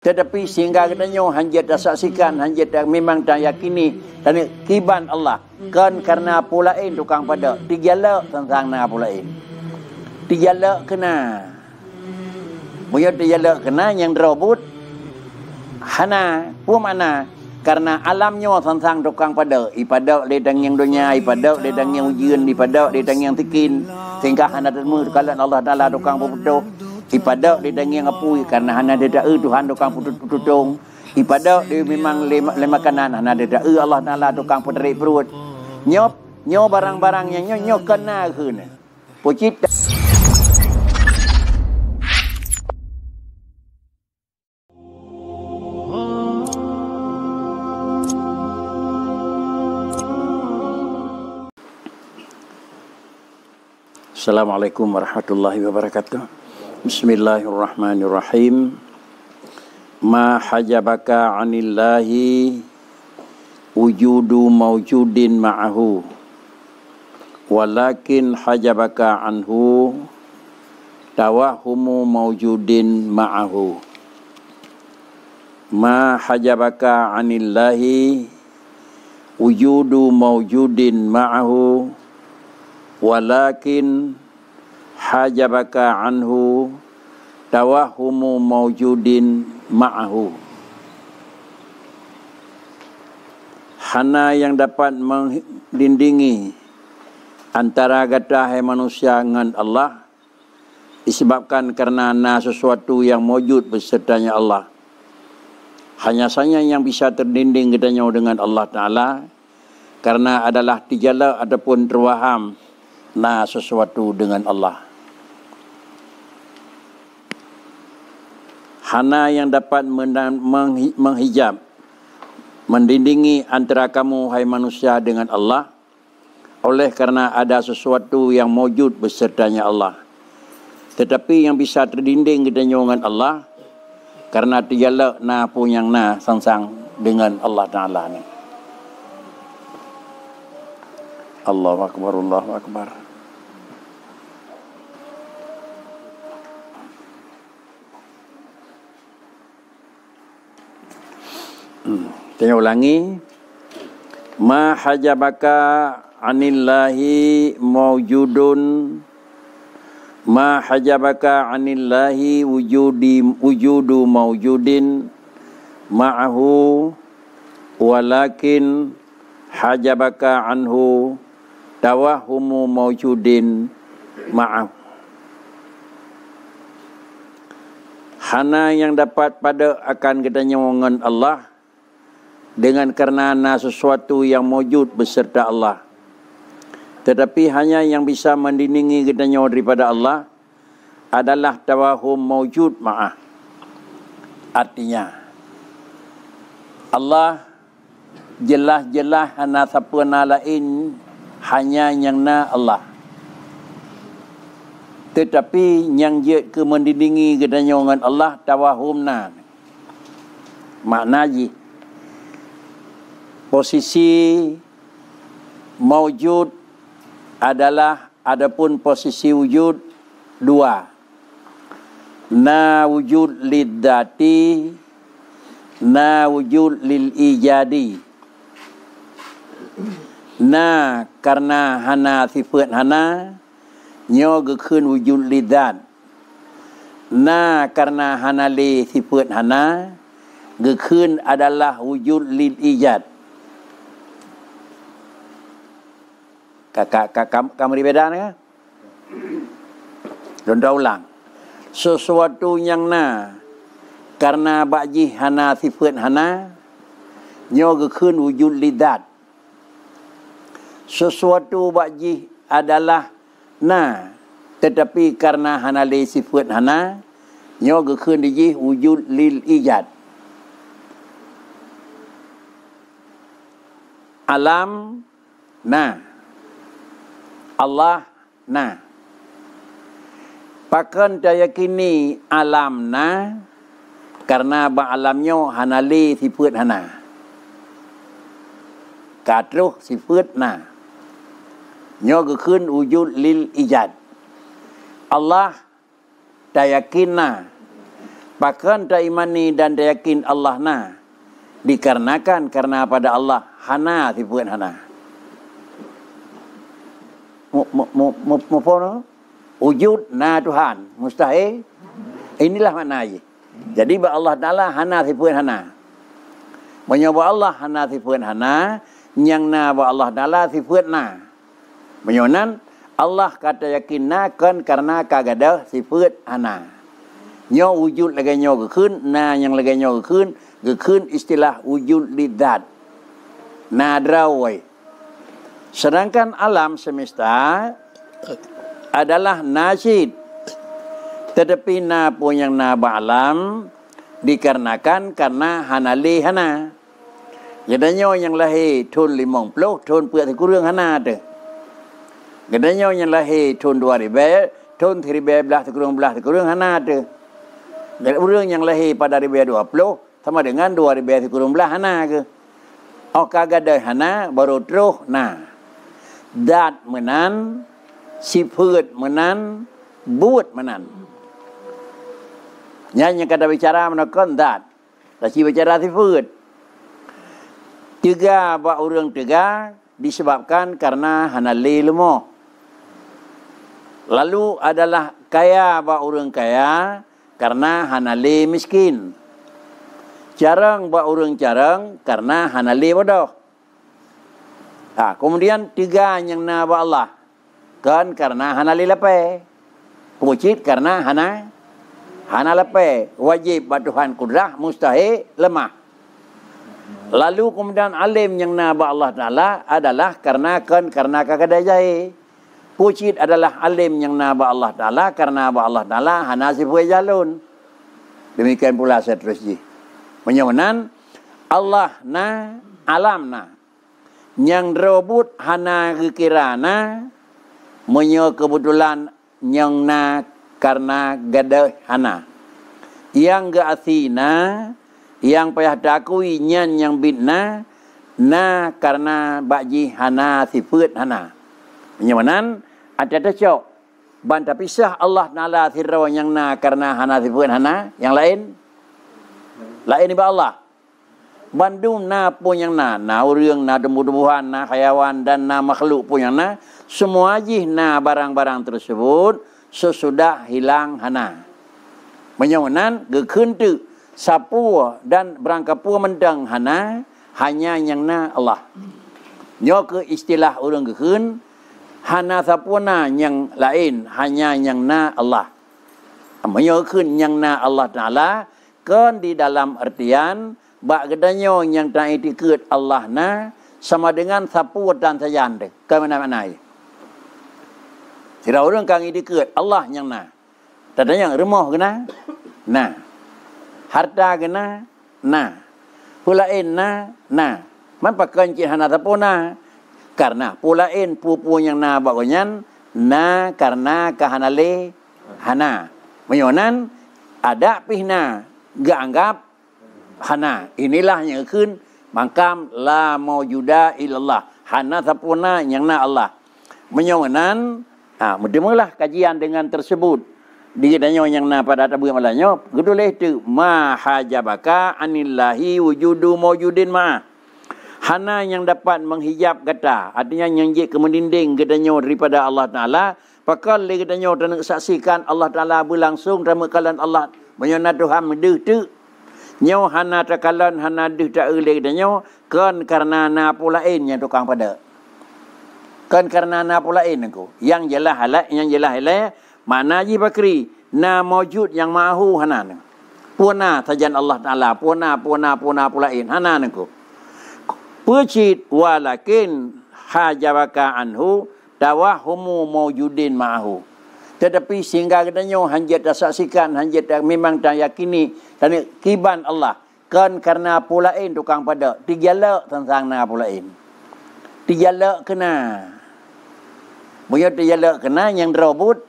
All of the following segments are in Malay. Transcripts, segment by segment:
Tetapi sehingga katanya hanjat dah saksikan, hanjat dah memang dah yakini dan kiban Allah. Kan karena pulain tukang pada dijalak tentang na pulain. Dijalak kena. Punya dijalak kena yang derobut hana pun mana karena alamnya tentang tukang pada ipada ledang yang dunia, ipada ledang yang ujian, ipada ledang yang tikin sehingga hana termu kalau Allah Taala tukang putuh ipada ledang yang apui karena hana deda Tuhan tukang pututung ipada dia memang lemakanan hana deda Allah Taala tukang puterik perut nyop barang-barang yang nyok kena keuna pucit. Assalamualaikum warahmatullahi wabarakatuh. Bismillahirrahmanirrahim. Ma hajabaka 'anillahi wujudu mawjudin ma'ahu walakin hajabaka anhu tawahumu mawjudin ma'ahu. Ma hajabaka 'anillahi wujudu mawjudin ma'ahu walakin hajabaka anhu tawahumu mawjudin ma'ahu. Hana yang dapat melindungi antara gadahai manusia dengan Allah disebabkan karena na sesuatu yang mewujud besertanya Allah. Hanya saja yang bisa terlindung gedanya dengan Allah Ta'ala karena adalah dijala ataupun terwaham na sesuatu dengan Allah. Hana yang dapat menghijab, melindungi antara kamu hai manusia dengan Allah oleh karena ada sesuatu yang mewujud besertanya Allah. Tetapi yang bisa terlindung dengan Allah karena dijala na pun yang na sangsang dengan Allah Ta'ala ni. Allahu Akbar, Allahu Akbar. Saya ulangi. Ma hajabaka 'anillahi mawjudun. Ma hajabaka 'anillahi wujudu mawjudin ma'ahu walakin hajabaka anhu tawahumu mawjudin ma'ahu. Hana yang dapat pada akan katanya dengan Allah dengan kerana sesuatu yang mewujud beserta Allah. Tetapi hanya yang bisa melindungi katanya daripada Allah adalah tawahum mawjud ma'ah. Artinya Allah jelas-jelas hana siapa na lain hanya yang na Allah. Tetapi yang dia ke melindungi katanya dengan Allah tawahum na. Maknanya posisi mawjud adalah adapun posisi wujud dua. Na wujud lidzati, na wujud lil ijadi. Na karena hana sifat hana nyo gekun wujud lidzat. Na karena hana li sifat hana gekun adalah wujud lil ijad. Kamu berbeza ni? Donda ulang. Sesuatu yang na karena bagi hana sifat hana nyo gekun wujud lidzat. Sesuatu bagi adalah na tetapi karena hana li sifat hana nyo gekun dijih wujud lil ijad. Alam na Allah na. Pakan dayakini alam na karena alamnya hanali sifat hana. Katruh sifat na. Nyo gekun wujud lil ijad. Allah dayakin na Pakan tak imani dan tak yakin Allah na. Dikarenakan karena pada Allah hana tipuan hana. Wujud na Tuhan mustahil. Inilah maknanya. Jadi Allah Ta'ala hana tipuan hana. Menyoba Allah hana tipuan hana. Yang na Allah Ta'ala tipuan na. Menyonan Allah kata yakin na kan karena kagada sifat hana. Nyo wujud lagi nyo gekun, na yang lagi nyo gekun istilah wujud lidat. Nadrawai. Sedangkan alam semesta adalah nasid. Tetapi na pun yang na ba'alam dikarenakan karena hanali hana. Jadinya yang lahir tahun 50, tahun puak kurang hana tu. Jadinya yang lahir tahun 2000, tahun 13 kurang hana tu. Dan orang yang lahir pada 2020 sama dengan 2019 hana ke. Oh kagak ada hana baru terus nah. Dat menan, sifat menan, buat menan. Nyanyi kata bicara menakkan dat. Tapi bicara sifat. Tiga buat orang tiga disebabkan karena hanali lemah. Lalu adalah kaya buat orang kaya karena hanali miskin. Jarang buat orang jarang karena hanali bodoh. Kemudian tiga yang na buat Allah kan karena hanali lepai. Pucit karena hana lepai. Wajib buat Tuhan kudrah, mustahil lemah. Lalu kemudian alim yang na buat Allah Ta'ala adalah karena kagada jahil. Pucit adalah alim yang na buat Allah Ta'ala karena buat Allah Ta'ala hana sifat jalun. Demikian pula seterusnya. Menyonan Allah na alam na yang robot hana kekirana menyo kebetulan yang na karena gada hana yang gaasina yang payah dakui nyan yang bitna na karena baji hana sifat hana. Menyonan ada cocok banta pisah Allah Ta'ala sirra yang na karena hana sifat hana yang lain iba Allah. Bandung na pun yang na urang, na tumbuh-tumbuhan, na hayawan dan na makhluk pun yang na. Semua jih na barang-barang tersebut sesudah hilang hana. Menyonan gekun tu sapua dan berangkapua mendang hana hanya yang na Allah. Nyo ke istilah orang gekun hana sapuna yang lain hanya yang na Allah. Menyokun yang na Allah Ta'ala kan di dalam artian bak gedanyo yang tak itikut Allah na sama dengan sapu dan sayan deh. Ke mana-mana. Sira orang kang itikut Allah yang na. Tadanya remah kena. Nah. Harta kena. Nah. Pulain na. Nah. Mampa kencik hana sapu na. Karena pulain pupu yang na bagonyan na karena kahanale hana. Menyonan ada pihna gak anggap hana. Inilah yang kun makam la maujuda illallah. Hana sapuna yang na Allah. Menyonan mudahlah kajian dengan tersebut. Dikitanya yang na pada tabu malahnya geduleh tu ma hajabaka anillahi wujudu maujudin ma. Hana yang dapat menghijab kata, artinya yang jik kemendinding gedanya daripada Allah Ta'ala. Pakal le gedanya dan saksikan Allah Ta'ala berlangsung dalam kalan Allah menyana Tuhan medeh tu. Nyo hana takalan hana deh tak le gedanya kan karena na pulain yang tukang pada. Kan karena na pulain aku. Yang jelas halak, yang jelas halak makna ji bakri na maujud yang mahu hana. Puna tajan Allah Ta'ala, puna pulain hana aku. Pucit walakin hajabaka anhu tawahumu maujudin ma'ahu. Tetapi sehingga katanya hanjat saksikan, hanjat memang tak yakini dan kiban Allah. Kan karena pulain tukang pada. Tigalak tentang na pulain. Tigalak kena. Punya tigalak kena yang derobut.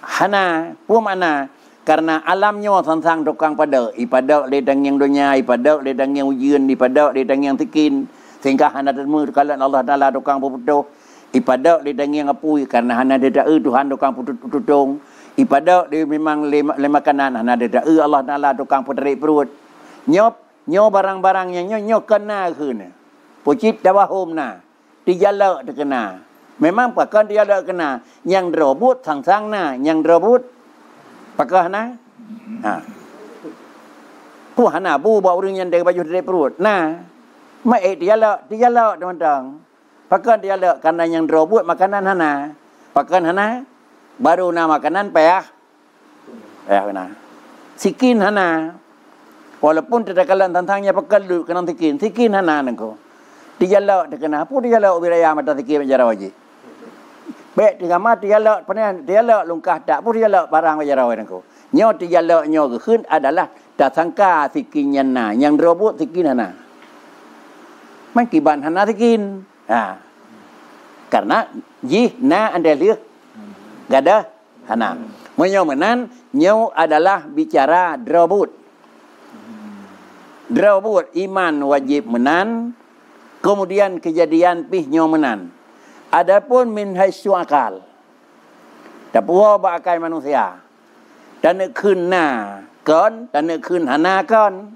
Hana. Pun mana? Karena alamnya tentang tukang pada. Ipadak ledang yang dunia, ipadak ledang yang ujian, ipadak ledang yang tikin. Sehingga hana termu kalau Allah Ta'ala tukang berputuh. Ipadak ledang yang apui karena hana tidak Tuhan tukang pututung. Ipada dia memang le makanan hana ada Allah Taala tukang peterik perut. Nyo barang-barang yang nyo kena keuna. Pucit dawahum na. Dijala terkena. Memang pakan dijala kena. Yang drobut sang-sang na, yang drobut pakah na. Ha. Pu hana bu bawa orang yang dari baju dari perut. Nah, mai dijala teman-teman. Pakan dijala karena yang drobut makanan hana. Pakan hana baru na makanan payah. Payah kena. Sikin hana. Walaupun tidak kalan tantangnya pakan dulu kena sikin hana nengko. Dijala terkena. Pu dijala ubiraya mata sikin menjara wajib. Baik dengan mati dijala panen dijala lungkah tak pu dijala barang menjara wajib nengko. Nyo dijala nyo keun adalah tak sangka sikinnya na yang robot sikin hana. Man kiban hana sikin. Ha. Karena na anda lihat gada hana. Menyomenan nyo adalah bicara drobut. Drobut iman wajib menan. Kemudian kejadian pih nyo menan. Adapun min haitsu akal. Dapua ba akal manusia. Dan nak kena kan, dan nak kena hana kan.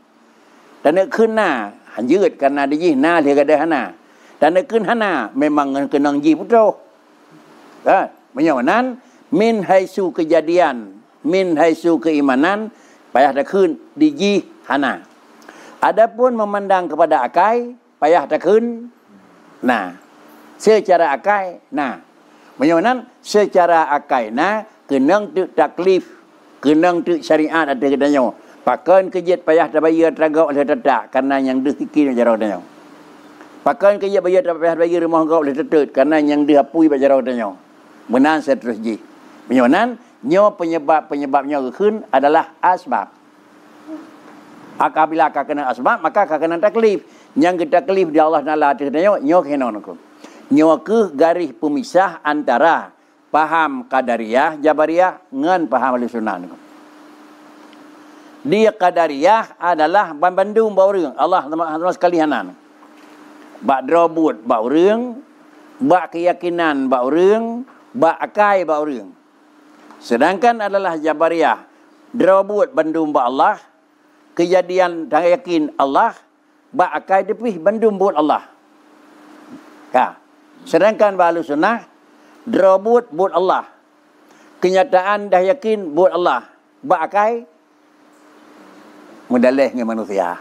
Dan nak kena hanjut karena dia na dia gada hana. Dan nak kena hana memang kena ji putra. Menyomenan min haitsu kejadian, min haitsu keimanan payah dak kun diji hana. Adapun memandang kepada akai payah dak kun nah. Secara akai nah. Menyomenan secara akai nah kenang tu taklif, kenang tu syariat ada kedanya. Pakan kejit payah dak bayar teragak oleh tetak karena yang dah fikir jarau danya. Pakan kejit bayar dak payah bayar rumah kau oleh tetet karena yang dia apui jarau danya. Menan seterusnya. Menyonan nyo penyebabnya keun adalah asbab. Apabila akak kena asbab maka akak kena taklif. Yang kita taklif di Allah Taala tanya nyo kena nako. Nyo ke garis pemisah antara paham Qadariyah, Jabariyah ngan paham Ahlussunnah nako. Dia Qadariyah adalah bandung bau reung Allah teman-teman sekalian. Bak drobut bau reung, bak keyakinan bau reung, bak akai bau reung. Sedangkan adalah Jabariyah drobut bandung ba Allah, kejadian dan yakin Allah, ba akai depih bandung buat Allah. Ka. Sedangkan ba Ahlussunnah drobut buat Allah. Kenyataan dah yakin buat Allah, ba akai mudalih dengan manusia.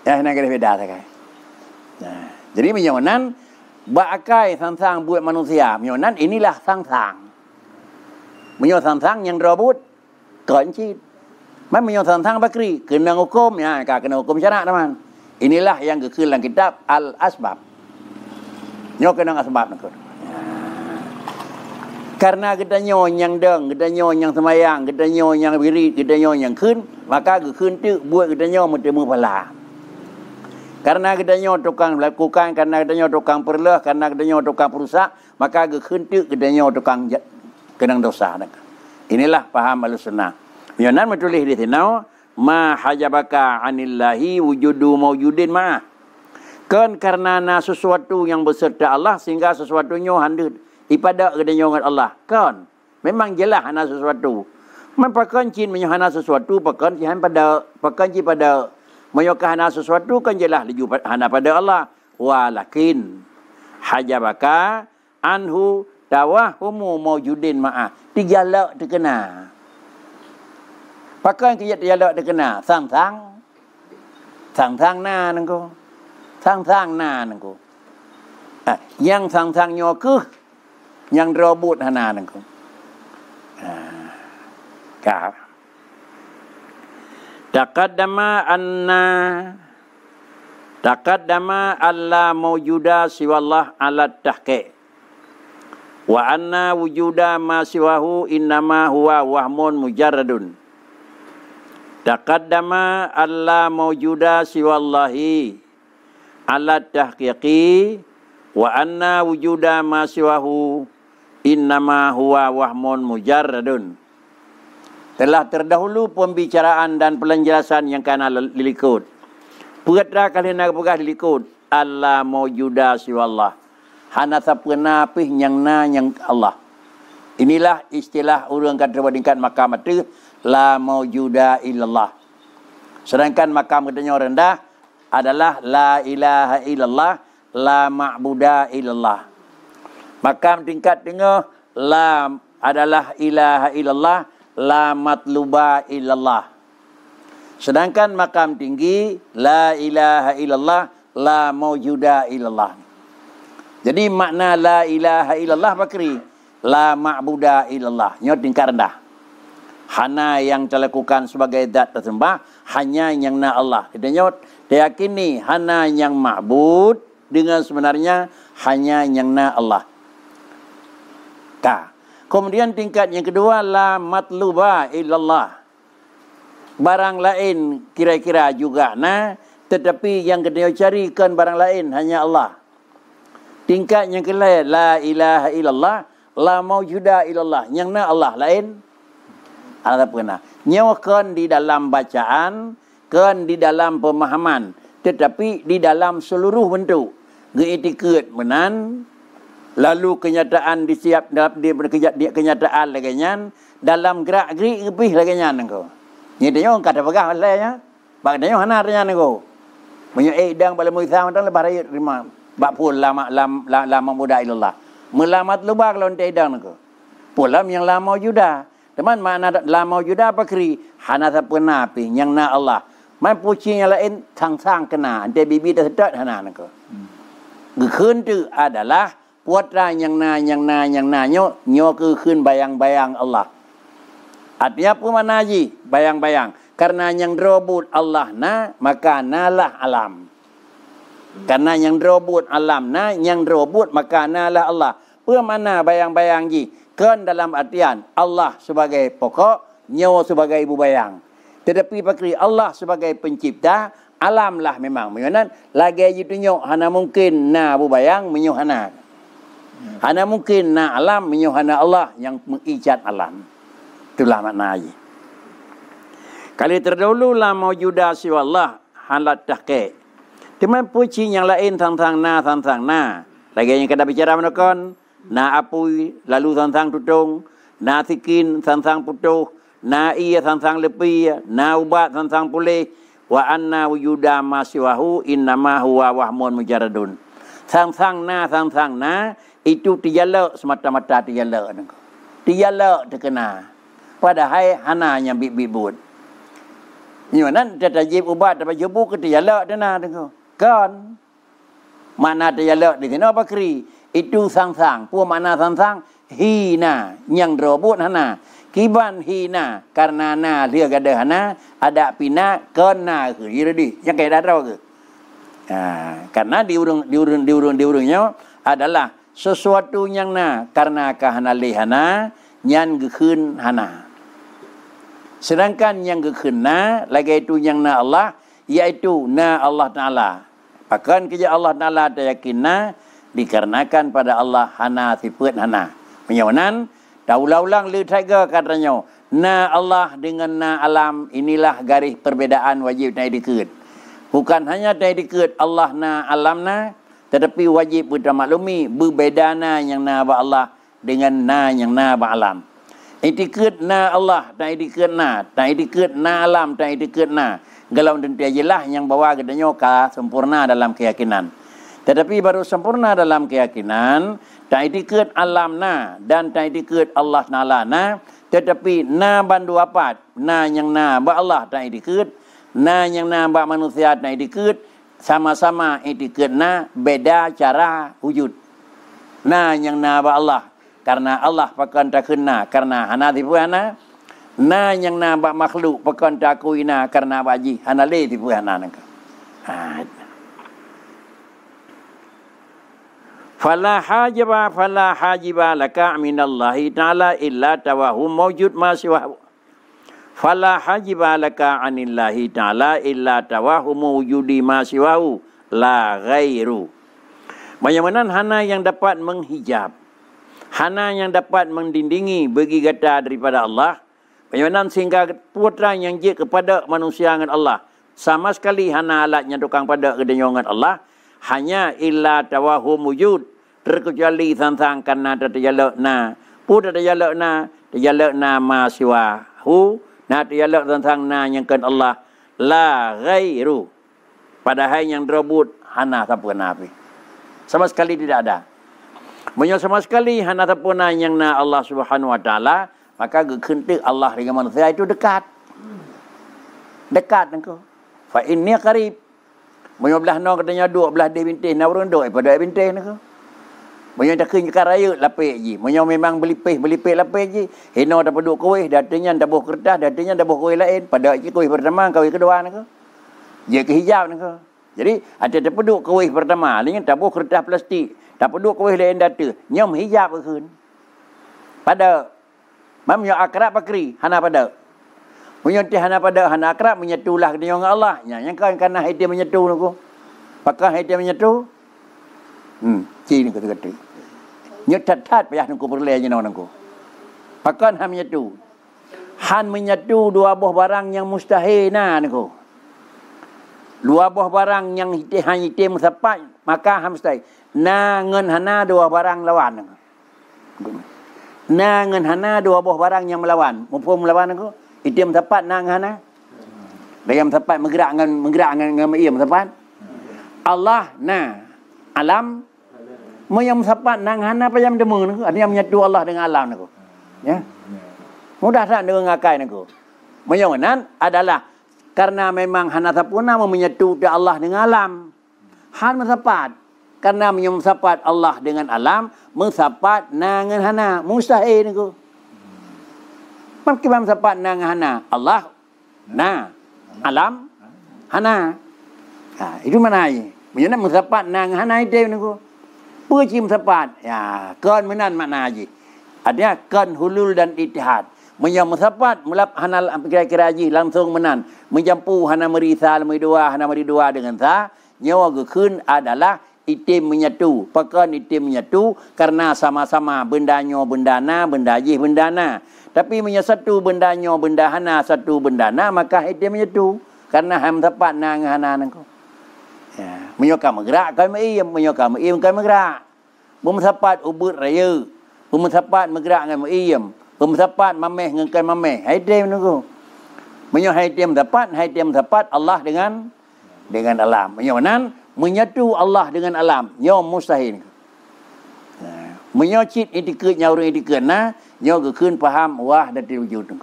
Ya nak kena beda sakai. Nah, jadi menyonan ba akai sang-sang buat manusia. Menyonan inilah sang-sang. Menyo sang-sang yang robot kencit. Man menyo sang-sang bakri kena hukum ya, kena hukum syarak teman. Inilah yang kekeun dalam kitab Al-Asbab. Nyo kena asbab nak. Karena kita nyo yang deng, kita nyo yang semayang, kita nyo yang wirid, kita nyo yang keun, maka kekeun tu buat kita nyo bertemu pahala. Karena kita nyo tukang lakukan, karena kita nyo tukang perlah, karena kita nyo tukang perusak, maka kekeun tu kita nyo tukang kenang dosa. Inilah paham Ahlussunnah. Yonan menulis di sini, ma hajabaka anillahi wujudu mawjudin ma'ah. Kan karena sesuatu yang beserta Allah sehingga sesuatunya handut ipada kedanya dengan Allah. Kan memang jelas hana sesuatu. Man pakan cin menyohana sesuatu pakan cin pada menyokah hana sesuatu kan jelas liju hana pada Allah. Walakin hajabaka anhu tawahumu mawjudin ma'ah. Dijalak terkena. Pakai kejap dijalak terkena. Sang-sang na nengko. Sang-sang na nengko. Yang sang-sang nyokuh. Yang robot hana nengko. Kah. Taqaddama alla mawjuda siwallah ala tahqiq. Wa anna wujuda ma siwahu innama huwa wahmun mujarradun. Taqaddama alla mawjuda siwallahi ala tahqiqi wa anna wujuda ma siwahu innama huwa wahmun mujarradun. Telah terdahulu pembicaraan dan penjelasan yang kana lilikut. Putra kalian nak pegah lilikut alla mawjuda siwallah. Hana sapena pih yang na yang Allah. Inilah istilah orang kata tingkat makam itu la maujuda illallah. Sedangkan makam katanya rendah adalah la ilaha illallah, la ma'buda illallah. Makam tingkat tengah la adalah ilaha illallah, la matluba illallah. Sedangkan makam tinggi la ilaha illallah, la maujuda illallah. Jadi makna la ilaha illallah bakri la ma'buda illallah. Ini tingkat rendah. Hana yang terlakukan sebagai zat tersembah hanya yang na Allah. Kita nyot yakini hana yang ma'bud dengan sebenarnya hanya yang na Allah. Kemudian tingkat yang kedua la matluba illallah. Barang lain kira-kira juga na, tetapi yang kita carikan barang lain hanya Allah. Tingkat yang kedua la ilaha illallah, la maujuda illallah. Yang na Allah lain ada pernah. Nyawakan di dalam bacaan, kan di dalam pemahaman, tetapi di dalam seluruh bentuk. Geetiket menan, lalu kenyataan disiap dalam dia kenyataan lagi dalam gerak-gerik lebih lagi engkau. Nyatanya orang kata pegah lainnya. Bagdanya hana artinya engkau. Banyak edang pada muisam dan lebar ayat terima. Bak pun lama muda ilallah. Melamat lubak lawan edang engkau. Pulam yang lama juda. Teman mana lama juda apa kri? Hana tak pernah api yang na Allah. Man puci yang lain sang kena. Ante bibi dah sedap hana engkau. Gekun tu adalah putra yang na nyo ke khun bayang-bayang Allah. Artinya apa mana ji? Bayang-bayang. Karena yang robot Allah na, maka nalah alam. Karena yang robot alam na, yang robot maka nalah Allah. Apa mana bayang-bayang ji? Kan dalam artian Allah sebagai pokok, nyo sebagai ibu bayang. Tetapi pakri Allah sebagai pencipta, alam lah memang. Mengenai lagi itu nyo, hana mungkin na ibu bayang, menyo hana. Hana mungkin na alam, menyo hana Allah yang mengijat alam. Itulah makna aja. Kali terdahulu la maujuda siwa Allah halat tahqiq. Teman puji yang lain tentang na. Lagi yang kita bicara menakon na apui lalu tentang tutung, na sikin tentang putuh, na iya tentang lepi, na ubat tentang pulih, wa anna wujuda ma siwahu innama huwa wahmun mujaradun. Tentang na itu tijalak semata-mata tijalak. Tijalak terkena. Padahal hana yang bibut. Nyonan tajib ubat dapat jebu ke tijalak dana dengo. Kan mana tijalak di sini apa kri? Itu sang-sang. Pu mana sang-sang? Hina yang robot hana. Kiban hina karena na dia gada hana ada pina kena ke. Jadi yang kayak dah tahu ke? Karena diurungnya adalah sesuatu yang na karena kahana lihana yang gekun hana. Sedangkan yang gekena lagi itu yang na Allah, iaitu na Allah Ta'ala. Bahkan kerja Allah Ta'ala ada yakinna dikarenakan pada Allah hana sifat hana. Menyawanan, daulah-ulang li tiga katanya, na Allah dengan na alam inilah garis perbedaan wajib na dikut. Bukan hanya na dikut Allah na alam na, tetapi wajib kita maklumi berbeda na yang na ba Allah dengan na yang na ba alam. Itikut na Allah, tak itikut na alam, tak itikut na. Galau dan tiajilah yang bawa gedenya ka sempurna dalam keyakinan. Tetapi baru sempurna dalam keyakinan, tak itikut alam na dan tak itikut Allah Ta'ala na. Tetapi na bandu apat, na yang na ba Allah tak itikut, na yang na ba manusia tak itikut, sama-sama itikut na beda cara wujud. Na yang na ba Allah. Karena Allah pakan tak kena karena hana tipu hana. Na yang na bak makhluk pakan tak kuina karena baji hana le tipu hana nangka. Fala hajiba laka minallahi ta'ala illa tawahum mawjud ma siwa. Fala hajiba laka anillahi ta'ala illa tawahum wujudi ma siwahu la ghairu. Bagaimana hana yang dapat menghijab, hana yang dapat mendindingi bagi kata daripada Allah. Bagaimana sehingga putra yang jik kepada manusia dengan Allah. Sama sekali hana alatnya tukang pada kedenyangan Allah. Hanya illa tawahum wujud. Terkecuali tentang karena terjalak na Pun tajalak na ma siwa hu, na tajalak tentang na yang kan Allah la ghairu. Padahal yang terbut hana siapa nabi. Sama sekali tidak ada. Menyo sama sekali hana siapa yang na Allah Subhanahu wa taala, maka gekentik Allah dengan manusia itu dekat. Dekat engkau. Fa inni qarib. Menyo belah no katanya duk belah dia bintih na urang duk pada bintih engkau. Menyo dak kenyek raya lapik ji. Menyo memang belipih lapik ji. Heno dapat duk kuih, datanya dabuh kertas, datanya dabuh kuih lain. Pada ji kuih pertama, kuih kedua engkau. Dia ke hijab engkau. Jadi ada dapat duk kuih pertama, dengan dabuh kertas plastik. Dapat duk kuih lain data. Nyom hijab keun. Pada mamnya akrab pakri hana pada. Menyonti hana pada hana akrab menyatulah dengan Allah. Yang kan hai dia menyatu aku. Pakah hai dia menyatu. Ci ni kata-kata. Nyetat payah aku perleh je aku. Pakan han menyatu. Han menyatu dua buah barang yang mustahil aku. Dua buah barang yang hanya musapat maka han mustahil. Na ngan hana dua barang lawan. Na ngan hana dua buah barang yang melawan. Mumpung melawan aku. Itim tepat nang hana. Dalam tepat menggerak dengan iam tepat. Allah na alam moyam tepat nang hana payam demu aku. Artinya menyatu Allah dengan alam aku. Ya. Mudah tak dengan ngakai aku. Moyam nan adalah karena memang hana sapuna menyatu Allah dengan alam. Han tepat karena menyesapat Allah dengan alam, mensapat nangan hana mustahil aku. Makin sapat nang hana Allah na alam hana. Itu mana ai? Menyana mensapat nang hana itu niku. Puji mensapat. Ya, kan menan makna aji. Artinya kan hulul dan ittihad. Menyam mensapat mulap hana kira-kira aji langsung menan. Menjampu hana merisal meridua hana meridua dengan sa nyawa gekun adalah itim menyatu. Pakan itim menyatu karena sama-sama bendanya bendana, benda aji bendana. Tapi menyatu bendanya benda hana satu bendana maka itim menyatu karena ham tepat nang hana nangko. Ya, menyoka menggerak kai mai menyoka mai kai menggerak. Bumsapat ubut raya. Bumsapat menggerak dengan mai. Bumsapat mameh dengan kai mameh. Itim nangko. Menyo itim tepat Allah dengan alam. Menyo nan menyatu Allah dengan alam. Nyo mustahil. Menyocit itikut nyaur itikut na nyo gekun faham wah dan wujud.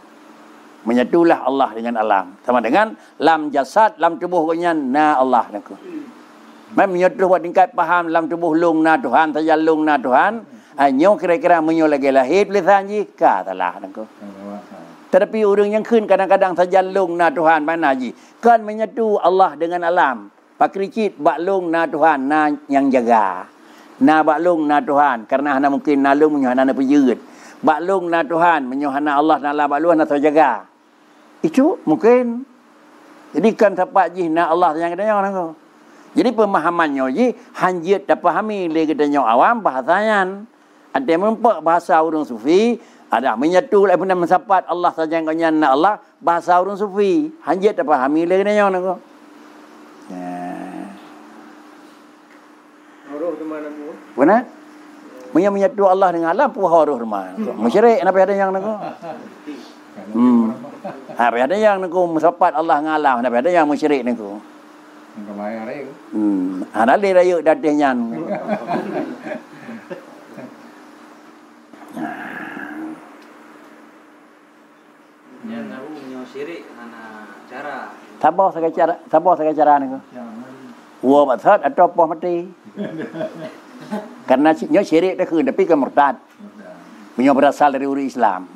Menyatulah Allah dengan alam. Sama dengan lam jasad, lam tubuh konyan na Allah naku. Mai menyatu buat tingkat faham lam tubuh lung na Tuhan, saja lung na Tuhan. Nyo kira-kira menyo lagi lahir lisan ji katalah naku. Tetapi orang yang kun kadang-kadang saja lung na Tuhan mana ji. Kan menyatu Allah dengan alam. Pakricit baklung na Tuhan na yang jaga. Na baklung na Tuhan karena hana mungkin nalung menyohana na pejut. Baklung na Tuhan menyohana Allah na la baklung na jaga. Itu mungkin. Jadi kan tepat ji na Allah yang katanya orang. Jadi pemahamannya ji hanjit dah pahami le katanya awam bahasanya. Ada mempak bahasa orang sufi, ada menyatu lai pun mensapat Allah saja yang katanya na Allah bahasa orang sufi. Hanjit dah pahami le katanya orang. Benar? Menyatu Allah dengan alam puha roh rumah. Musyrik apa ada yang naku? Apa ada yang naku mensapat Allah dengan alam, apa ada yang musyrik naku? Kemai hari. Ada le raya dadehnya. Nya tahu musyrik ana cara. Sabar saya cara naku. Wa batat atau apa mati. Karena nyo syirik dah ke tapi ke murtad. Punya berasal dari uri Islam.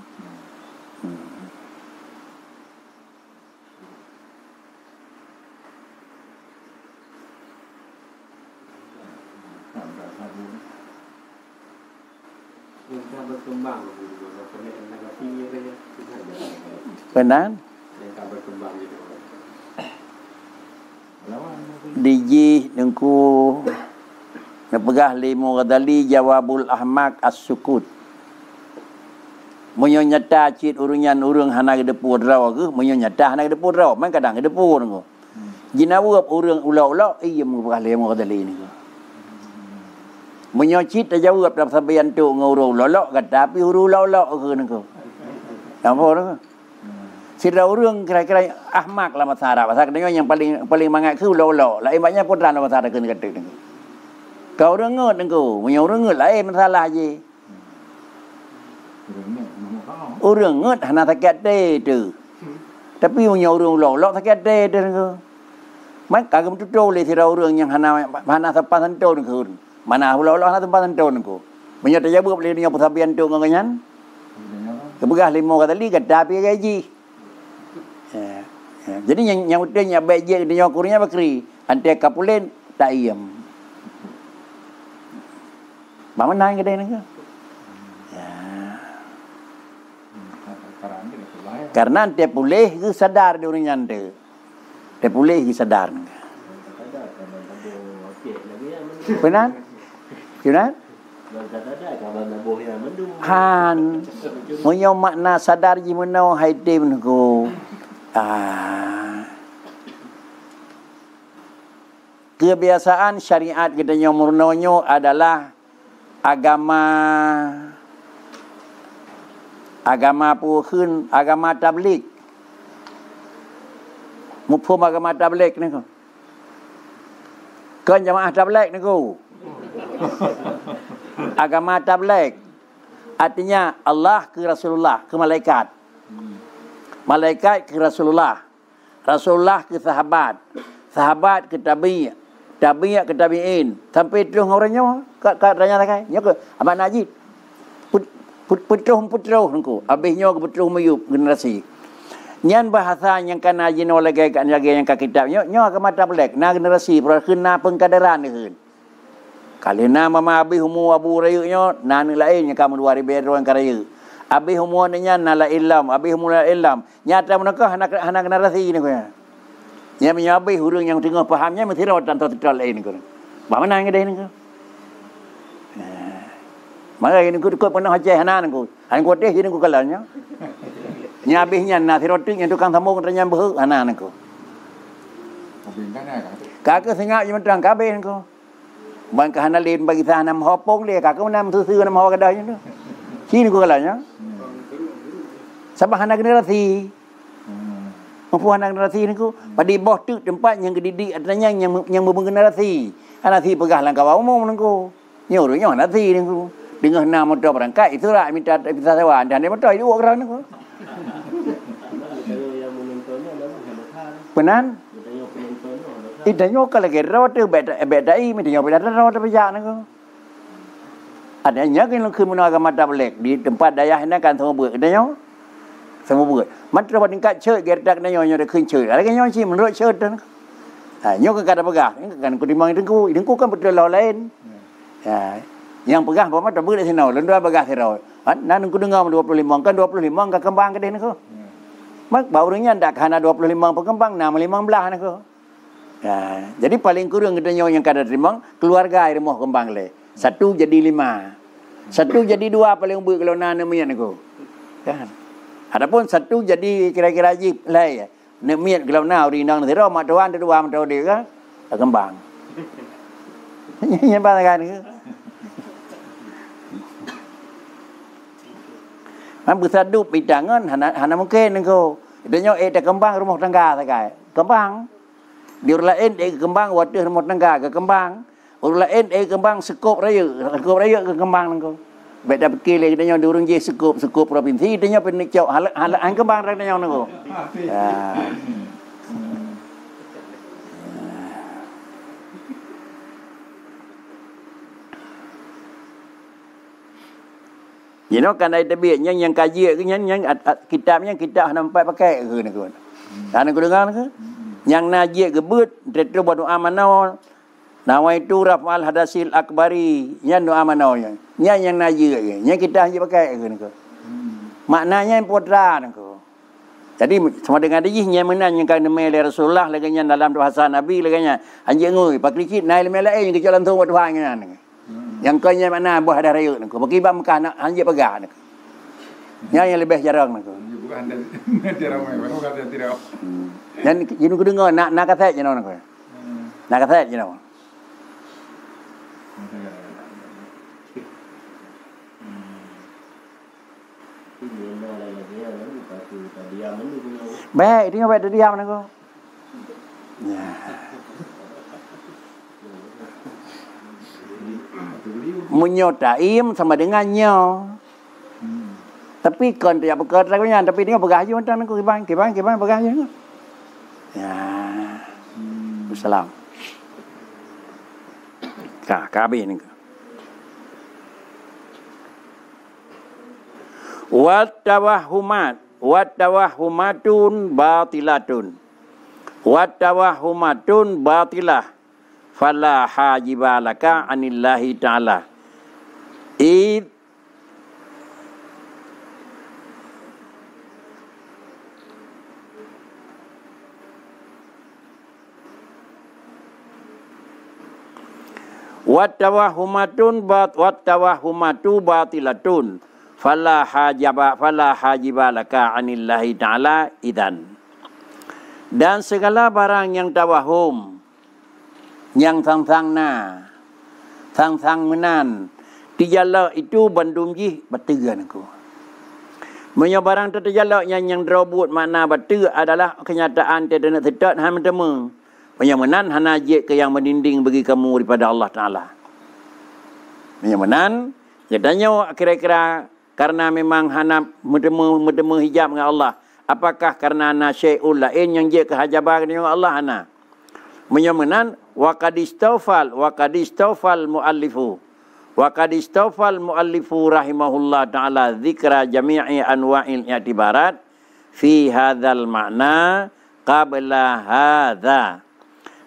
Benar? Diji dengku Nepegah limu Ghazali jawabul ahmak as-sukut. Munyo nyata cit urunyan urung hana gedepur raw ke munyo nyata hana gedepur raw man kadang gedepur ngo. Jinawu urung ulau-ulau iya mengepegah limu Ghazali ni. Menyocit dah jawab dalam sabayan tu ngurung lolok kata tapi huru lolok ke nengko. Nampak tu? Sira urang kira-kira ahmak lah masyarakat. Pasal katanya yang paling mangat ke lolok. Lain banyak putran lah masyarakat kena kata nengko. Kau orang ngut nengko. Punya orang ngut lain masalah je. Orang ngut hana sakit tu. Tapi punya orang lolok sakit tu nengko. Mak kagam tutul le sira urang yang hana sampai sentuh nengko. Mana Allah nak tempat tentu nengko. Banyak terjawab boleh dengan persabian tu ngangan. Kebegah 5 kata li kata api gaji. Jadi yang utanya baik je dia kurnya bakri. Antai kapulen tak iam. Mama nang kedai nengko. Karena antai pulih ke sadar dia orang nyande. Dia pulih ke sadar nengko. Benar? Benar? Han. Punya makna sadar je mana haidem nengko. Kebiasaan syariat kita yang murnonyo adalah agama puhun, agama tabligh. Mufhum agama tabligh nengko. Kan jamaah tabligh nengko. Agama tabligh artinya Allah ke Rasulullah ke malaikat. Malaikat ke Rasulullah. Rasulullah ke sahabat. Sahabat ke tabi'. Tabi' ke tabi'in. Sampai terus orangnya kat tanya tak nya ke abang Najib. Putroh nengko. Habisnya ke putroh mayub generasi. Nyan bahasa yang kan ajin oleh gaya yang ka kitabnya nya agama tabligh na generasi perkena pengkaderan ni. Kali na mama abi humu abu rayunya nan lain yang kamu 2000 orang karaya. Abi humu nya nala ilm, abi humu la ilm. Nyata menakah anak generasi ni ko ya. Nya menyabi hurung yang tengah fahamnya mesti rawat tanpa tetal lain ko. Ba mana ngade ni ko. Maka ini ko pernah hajai hanan ko. Han ko teh ini ko kalanya. Nya abihnya na thirotik yang tukang sambung tanya beuh hanan ko. Kakak sengak je mentang kabeh ko. Bang kahana lain bagi sana mahopong dia kakak menam susu nama hawa kadanya tu. Sini ko kalanya. Sabah anak generasi. Mampu anak generasi ni ko padi boh tu tempat yang dididik adanya yang bergenerasi. Generasi pegah langkah umum ni ko. Nyornya generasi ni ko. Dengan nama motor berangkat itulah minta bisa sewa dan dia motor itu orang ni ko. Benar? Idanya kalau gerot tu bedai midanya beda rawat pejak ni ko. Adanya kan lu kemun agama tabligh di tempat dayah ni kan semua buat idanya. Semua buat. Matra tingkat cek gerdak ni nyonya dah keun cek. Ada kan nyonya sih menurut cek tu. Nyo kan kata pegah, kan ku dimang idengku kan betul lain. Yang pegah apa tak boleh sini. Lalu dua pegah sirau. Nan ku dengar 25 kan 25 ke kembang ke ni ko. Mak barunya ndak kana 25 pekembang 15 ni ko. Jadi paling kurang kita yang kada terima keluarga rumah kembang le. 1 jadi 5. 1 jadi 2 paling umur kalau nana mian aku. Kan. Adapun 1 jadi kira-kira jip le. Nek mian kalau na uri nang thero mak tuan 2 mak tu dia kan kembang. Yang apa kan ke? Man bersadu bidangan hana mungkin aku. Dia tak kembang rumah tangga sakai. Kembang. Di orang lain kembang wadah rumah tangga ke kembang. Orang lain kembang sekup raya ke kembang nengko. Beda fikir lagi dia di orang je sekup provinsi dia pergi cok halan kembang rak dia nengko. You know kan ada tabiat yang kaji ke yang kitabnya kitab nampak pakai ke nengko. Dan aku dengar ke yang najik gebut tetap buat doa manau nawaitu rafal hadasil akbari yang doa manau yang najik yang kita hanya pakai ke niko maknanya yang putra niko jadi sama dengan dia yang menang yang kan mele Rasulullah lagi yang dalam bahasa Nabi lagi nya anjing ngui pak dikit naik mele yang ke jalan tu buat doa yang kau yang mana buah ada rayuk niko bagi bam kan anjing pegang niko yang lebih jarang niko bukan dia ramai bukan tidak. Dan you ku dengar nak kaset je nak. Nak kaset je nak. Baik, dia baik diam aku. Ya. Menyotaim sama dengannya. Tapi kan dia bekerja punya, tapi dia bergaji macam aku kibang bergaji. Ya. Assalam. Kabeh ni. Wat tawahumatun batilatun. Wat tawahumatun batilah. Fala hajibalaka anillahi ta'ala. Wattawahumatu batilatun fala hajibalaka anillahi ta'ala idan. Dan segala barang yang tawahum, yang sang-sang menan tijala itu bandum jih bategan aku. Menyo barang tertijala yang derobut makna batu adalah kenyataan tiada nak sedat ham temu. Menyamanan hanajik ke yang meninding bagi kamu daripada Allah Ta'ala. Menyamanan, jadinya kira-kira karena memang hana mendemu hijab dengan Allah. Apakah karena hana syai'ul lain yang jik kehajaban dengan Allah hana. Menyamanan, waqadistawfal mu'allifu. Waqadistawfal mu'allifu rahimahullah ta'ala zikra jami'i anwa'il i'tibarat fi hadzal makna qabla hadza.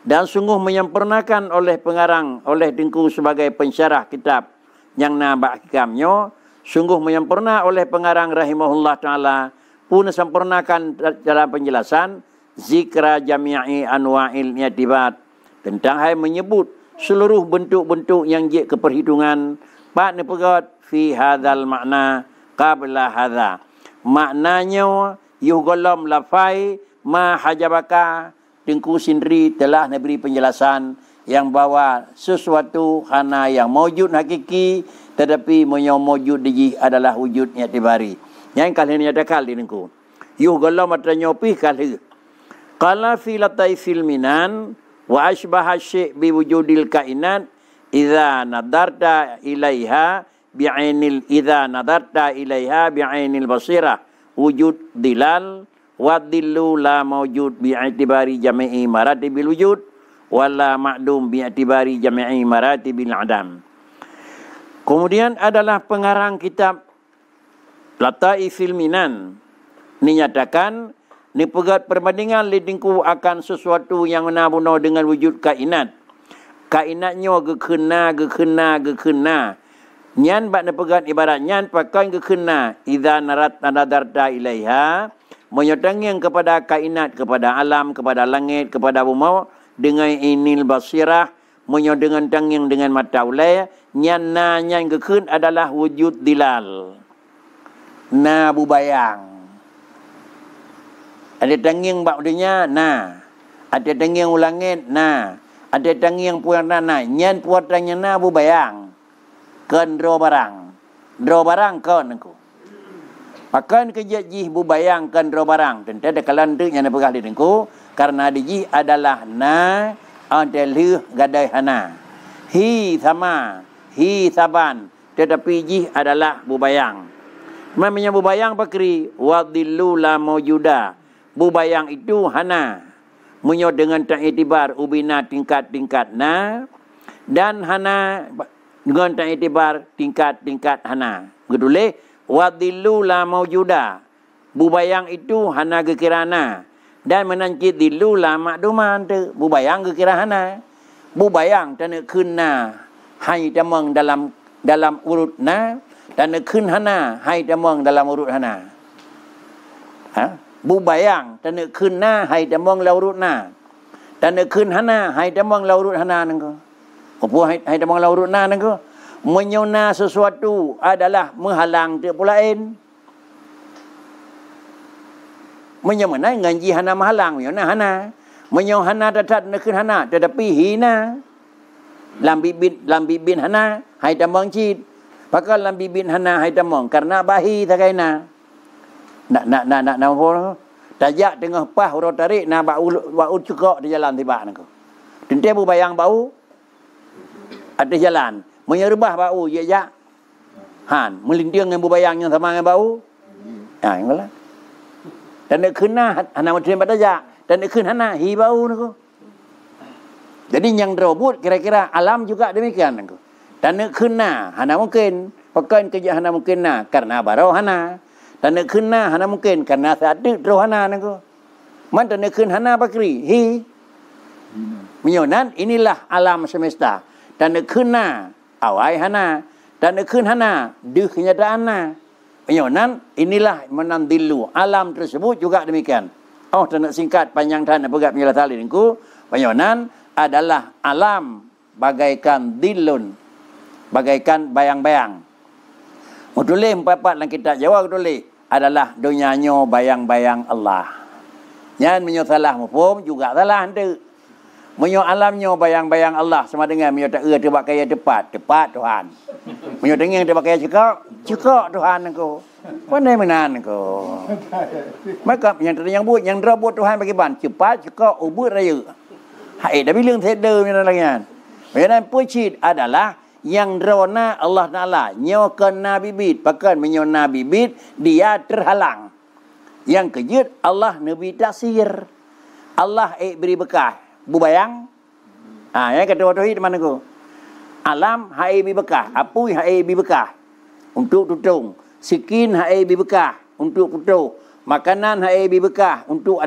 Dan sungguh menyempurnakan oleh pengarang, oleh Dengku sebagai pensyarah kitab yang nabak hikamnya, sungguh menyempurna oleh pengarang rahimahullah ta'ala, pun sempurnakan dalam penjelasan zikra jami'i anwa'il i'tibat, tentang hai menyebut seluruh bentuk-bentuk yang jik keperhitungan, pak ni pegat fi hadzal makna qabla hadza. Maknanya yuhgolam lafai ma hajabaka. Dengku sendiri telah memberi penjelasan yang bahawa sesuatu hana yang mewujud hakiki tetapi yang mewujud di adalah wujud i'tibari. Yang kali ini ada kali dengku. Yuh galau matanya opih kali. Qala fi lataifil minan wa asbaha syai' bi wujudil kainat idza nadarta ilaiha bi'ainil basirah wujud dilal wadillu la mawjud bi'atibari jami'i maratibil wujud wala ma'dum bi'atibari jami'i maratibil adam. Kemudian adalah pengarang kitab Lataifil Minan dinyatakan ni pegat perbandingan lidingku akan sesuatu yang menabuno dengan wujud kainat. Kainatnya gekena. Nyan bak ne pegat ibarat nyan pakai gekena idza nadarta ilaiha menyotangyang kepada kainat, kepada alam, kepada langit, kepada bumi dengan inil basirah, dengan tangyang dengan mata ulai, nyan gekun adalah wujud dilal. Na bubayang. Ada tangyang bak dunia, ada tangyang ulangit, ada tangyang puana, nyan puatanya na bubayang. Ken dro barang kon aku. Akan kejajih bubayangkan dro barang. Tentu ada kalandu yang napegah dengku. Karena diji adalah na adalah gadai hana. Hi sama. Hi saban. Tetapi jih adalah bubayang. Namanya bubayang pakri. Wadillu la mawjuda. Bubayang itu hana. Menyo dengan ta'itibar ubina tingkat-tingkat na. Dan hana dengan ta'itibar tingkat-tingkat hana. Geduleh. Wadillu la mawjuda. Bubayang itu hana gekirana. Dan menancit dillu la makduman tu. Bubayang gekirana. Bubayang tanda kunna. Hai tamang dalam urut na. Tanda kun hana. Hai tamang dalam urut hana. Bubayang tanda kunna. Hai tamang la urut na. Tanda kun hana. Hai tamang la urut hana nengko. Apa hai tamang la urut na nengko? Menyona sesuatu adalah menghalang tiap pulain. Menyamana nganji hana menghalang. Hana. Menyohana datat nekun hana. Tetapi hina. Lambi bin hana. Hai tamang cid. Pakal lambi bin hana hai tamang. Karena bahi tak kaina. nak apa? Tajak tengah pas orang tarik nak bau cekak di jalan tiba nak. Tentu bayang bau ada jalan. Menyerbah bau je jak. Han, melinting dengan bayang yang sama dengan bau. Ha, inglah. Dan nak kena hana macam pada jak. Dan nak kena hana hi bau nak. Jadi yang robot kira-kira alam juga demikian nak. Dan nak kena hana mungkin pakai kerja hana mungkin nak karena barau hana. Dan nak kena hana mungkin karena sadik rohana nak. Man dan nak kena hana bakri hi. Menyonan inilah alam semesta. Dan nak kena awai hana. Dan nak kena hana di kenyataan na. Menyonan inilah menandilu alam tersebut juga demikian. Oh, tak nak singkat panjang tak nak pegat penjelas tali ningku. Menyonan adalah alam bagaikan dilun, bagaikan bayang-bayang. Tulis 4 dalam kitab Jawa tulis adalah dunianya bayang-bayang Allah. Yang menyo salah mufhum juga salah hande. Menyo alamnya bayang-bayang Allah sama dengan menyo tak tebak kaya tepat Tuhan. Menyo dengar tebak kaya cekak Tuhan engkau. Pandai menan engkau. Maka yang buat yang buat Tuhan bagi ban cepat cekak ubur raya. Hai dah bilang theder ni lagi kan. Macam pucit adalah yang rona Allah Taala nyokan nabi bid pakan menyo nabi bid dia terhalang. Yang kejut Allah nabi taksir. Allah beri bekah. Bubayang. Yang kedua tauhid mana ko? Alam hai bi bekah, apui hai bi bekah untuk tutung. Sikin hai bi bekah untuk putu. Makanan hai bi bekah untuk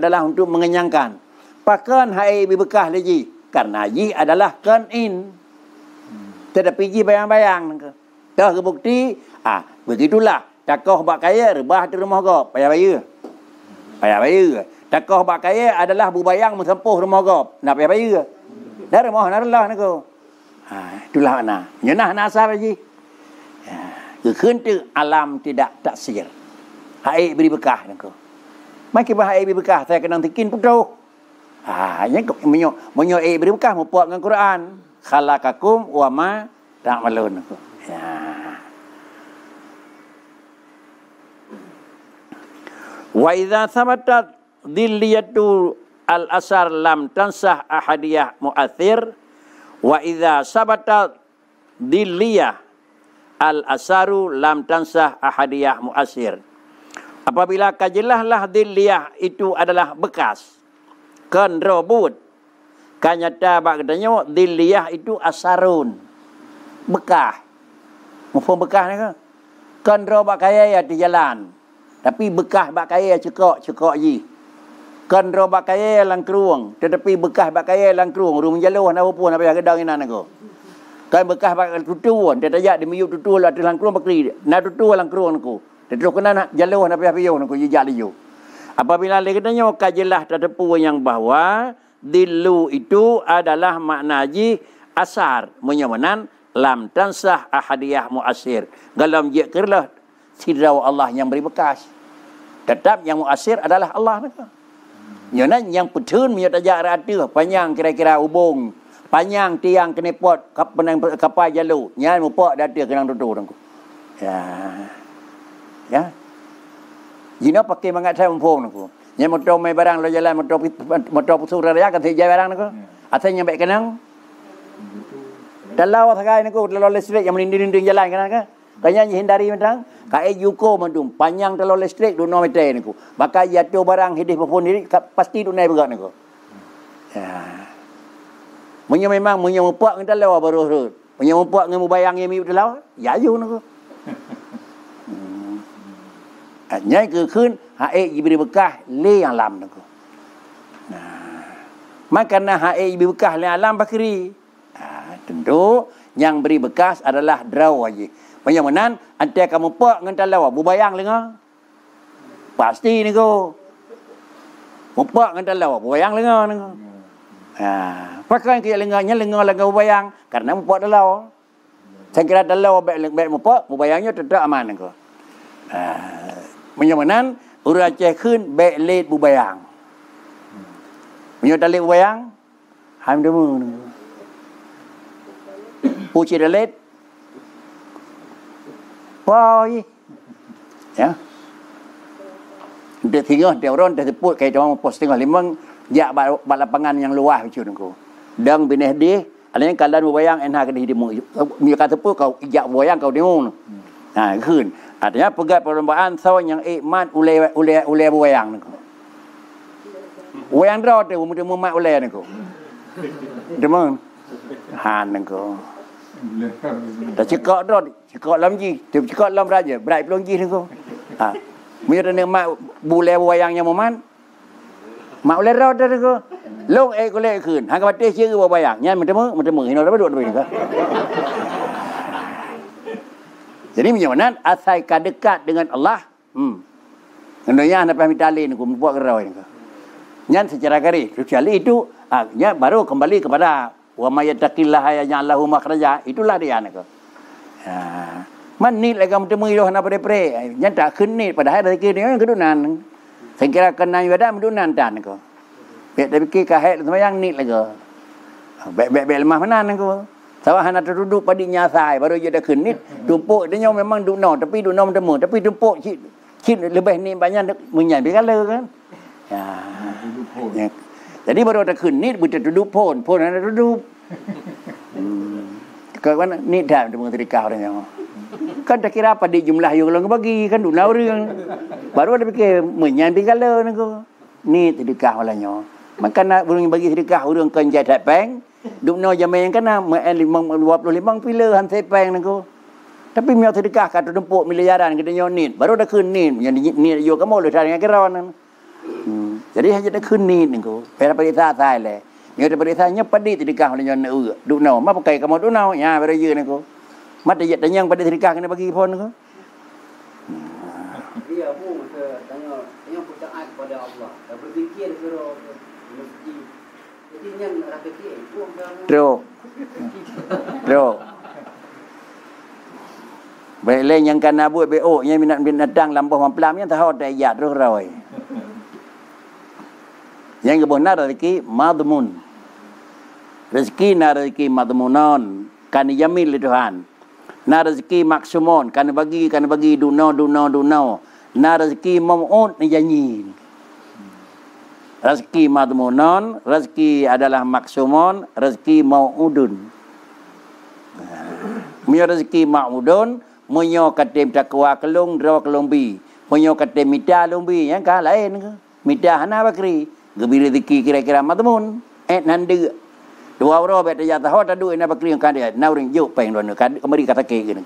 mengenyangkan. Pakan hai bekah lagi karena ji adalah kanin. Tetapi ji bayang-bayang. Dah kebukti, begitulah. Takoh bak kaya rebah di rumah gop, payah bayar. Payah bayar. Takoh bak kaya adalah bubayang mensempuh rumah gop, nak payah bayar. Dah rumah narlah nak ko. Itulah makna. Nyenah nasab ji. Kekentu alam tidak taksir. Hai beri bekah nak ko. Makin bah hai beri bekah saya kena tikin putu. Yang menyo beri bekah mupuak dengan Quran. Khalaqakum wa ma ta'malun. Wa idza sabatat dhilliyatu al-asar lam tansah ahadiyah mu'athir. Wa idza sabatat dhilliyah al-asaru lam tansah ahadiyah mu'athir. Apabila kajelahlah dhilliyah itu adalah bekas. Kan robot kanyata bak katanya dhilliyah itu asarun bekah mufhum bekah ni kan robak kaya ya di jalan tapi bekah bak kaya cekak ji kan robak kaya lang keruang tetapi bekah bak kaya lang keruang rumah jaloh apa pun apa yang gedang inan aku kan bekah bak tutuan dia tajak di miyu tutu lah lang keruang bakri na tutu lang keruang aku tetu kena jaloh apa yang aku jejak liu. Apabila katanya kajelah terdepu yang bahwa dilu itu adalah makna ji asar menyamanan lam tansah ahadiyah muasir. Galam je kerlah sidraw Allah yang beri bekas. Tetap yang muasir adalah Allah mereka. Yang petun punya tajak rata panjang kira-kira hubung. Panjang tiang kena pot kapal jalur. Nyan mupak data kenang tutu tangku. Ya. Jina pakai mangat saya mumpung aku. Yang motor mai barang lo jalan motor pusuk raya kan saya barang aku. Asal nyampe kenang. Dalau sagai aku dalau listrik yang melindung jalan kan kan. Kanya hindari mentang. Kai yuko mandum panjang dalau listrik 2 meter aku. Maka jatuh barang hidih pun diri pasti tu naik berat aku. Ya. Munyo memang munyo mupak dengan dalau baru urut. Munyo mupak dengan mubayang yang mi dalau. Ya ju aku. Nyai ke khun hae diberi bekah le yang alam tu. Maka na hae diberi bekah le alam bakri. Tentu yang beri bekas adalah draw aja. Macam mana ante kamu pak dengan talawa bubayang lenga. Pasti ni ko. Mupak dengan talawa bubayang lenga ni ko. Pakai ke lenga bubayang karena mupak talawa. Saya kira talawa baik mupak bubayangnya tetap aman ni ko. Menyamanan urang Aceh khun baik late bubayang. Menyo dalit bubayang ham demu. Puci dalit. Woi. Ya. Dia tinggal dia orang dia sebut kayak orang posting limang jak lapangan yang luas macam tu. Dang bineh dia adanya kalan bayang enak ke hidup mu kata pun kau ijak bayang kau dengung. Ha keun. Artinya pegat perlombaan sawan yang iman ule bayang tu. Wayang draw tu mu mat ule tu. Demang. Han tu. Dah cekak draw, cekak lam ji, cekak lam raja, berai pelong ji tu. Ha. Mira ni mak bule wayang yang moman. Mak ule draw tu tu. Long kule keun. Hang ka patih ciri wayang. Nyan mentemu hino dapat duduk tu. Jadi macam asal dekat dengan Allah. Hendaknya anda pahami talin aku buat kerau ni. Nyan secara garis. Kecuali itu, nya baru kembali kepada wa may yattaqillaha yaj'al lahu makhraja. Itulah dia nak. Man ni lagi bertemu ilah nak pre. Nyan tak kenit padahal rezeki dia yang kedunan. Saya kira kena ibadah kedunan tan aku. Biar dia fikir kahit sembahyang ni lagi. Baik lemah menan aku. Sawah hana terduduk pada nyasai baru dia dah kenit tumpuk dia memang duk no tapi duk no bertemu tapi tumpuk cik lebih ni banyak menyan bikala kan ya. Jadi baru ada kenit betul duduk pon ada duduk kalau ni dah bertemu terikah orang kan tak kira apa di jumlah yang orang bagi kan duk orang baru ada fikir menyan bikala ni terikah olehnya maka nak burung bagi sedekah orang kan jadat peng duk no jamai yang kana 25 pila han sepeng nangku tapi miao sedekah kat dempuk miliaran kedenya nit baru dah keun nit yang ni yo kamu le dengan kerawan jadi hanya dah keun nit nangku pera perisa sai le miao de perisanya padi sedekah le nyon duk no ma pakai kamu duk no nya baru ye nangku mat de yang padi sedekah kena bagi pon nangku dia pun tanya taat kepada Allah dan berfikir kira mesti jadi yang rakyat pun Bro. Baik yang kana buat BO yang minat binatang lambah mamplam yang tahu dah ayat terus rawai. Yang kebenar rezeki madmun. Rezeki na rezeki madmunan kan jamil Tuhan. Na rezeki maksumon kan bagi duno. Na rezeki mam'un ni janji. Rezeki madmunon, rezeki adalah maksumon, rezeki mau'udun. Menyo rezeki ma'udun, menyo katim takwa kelung, draw kelumbi. Menyo katim mita lumbi, yang kah lain ke? Mita hana bakri. Gebi rezeki kira-kira madmun. Nandu. Dua orang bet jatah hot adu ina bakri yang kan dia. Nauring juk peng don kan kembali kata ke gitu.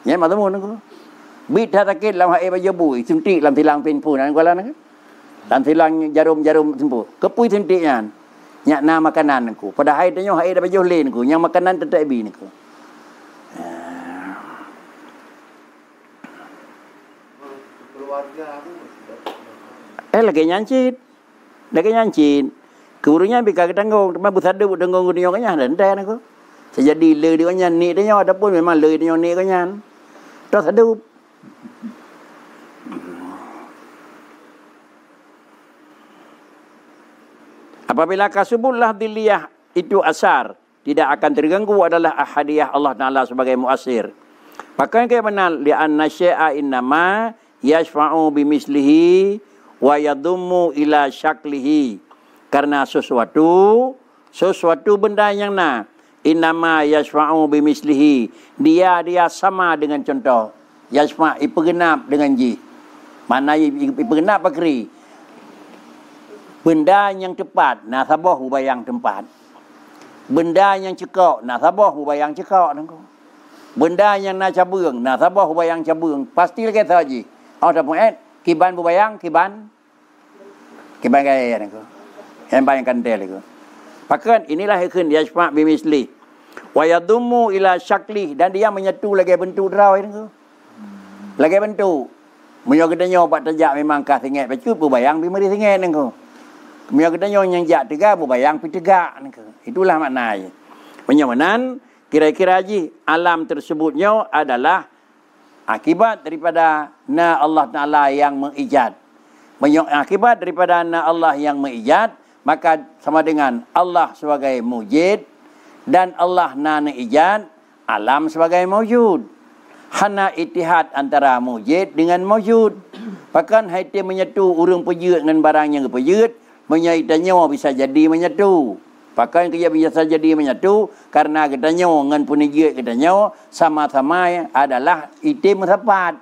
Yang madmun ke? Bit takit lam hae bajabu, suntik lam tilang pinpu nan kuala ke? Dan silang jarum sembuh. Kepui sentiknya. Nyak na makanan aku. Padahal dia hai dah baju lain aku. Yang makanan tetap bi aku. keluarga aku lagi nyancit. Keburunya bika ketanggung. Tema busada buat tanggung dunia kanya. Dan dah aku. Sejadi le dia kanya. Ni dia ada pun memang le dia ni kanya. Terus ada. Apabila kasubullah diliyah itu asar, tidak akan terganggu adalah ahadiyah Allah Ta'ala sebagai muasir. Maka yang benar, li'anna syai'a innama yashfa'u bimislihi wa yadummu ila syaklihi. Karena sesuatu benda yang innama yashfa'u bimislihi. Dia sama dengan contoh. Yashfa' ipegenap dengan ji. Mana ipegenap pakri. Benda yang tepat, nasabah hubayang tempat. Benda yang cekak, nasabah hubayang cekak. Benda yang nak cabung, nasabah hubayang cabung. Pasti lagi sahaja. Ada pun kiban hubayang, kiban gaya ni. Yang bayangkan dia lagi. Pakan inilah ikun yashfa' bimisli. Wa yadummu ila syakli. Dan dia menyatu lagi bentuk draw ni. Lagi bentuk. Menyo kedanya obat terjak memang kah singet. Pacut hubayang bimari singet ni. Mia katanya yang jak tegak berbayang pi tegak. Itulah maknanya. Penyamanan kira-kira haji alam tersebutnya adalah akibat daripada Allah Ta'ala yang mengijad. Akibat daripada Allah yang mengijad, maka sama dengan Allah sebagai mujid dan Allah na ijad, alam sebagai mawjud. Hana itihad antara mujud dengan mawjud. Bahkan haiti menyatu urang pejut dengan barang yang pejut, menyaitanya bisa jadi menyatu. Bahkan kerja bisa jadi menyatu karena katanya dengan punijut katanya sama-sama adalah itim tepat.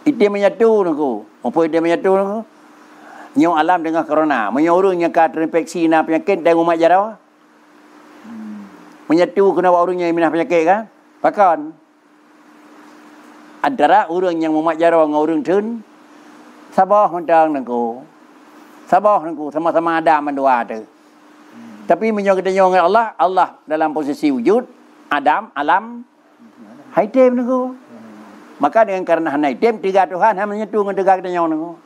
Itim menyatu nunggu. Apa itim menyatu nunggu? Nyaw alam dengan corona. Menyuruh yang terinfeksi na penyakit dan umat jarawa. Menyatu kena orangnya yang minah penyakit kan? Bahkan antara orang yang umat jarawa dengan orang tun sabah mentang nunggu. Sabah nunggu sama-sama ada mendua tu. Tapi menyuruh kita dengan Allah, Allah dalam posisi wujud, Adam, alam, haitim nunggu. Maka dengan karena haitim tiga Tuhan hanya menyatu dengan tiga kita nunggu.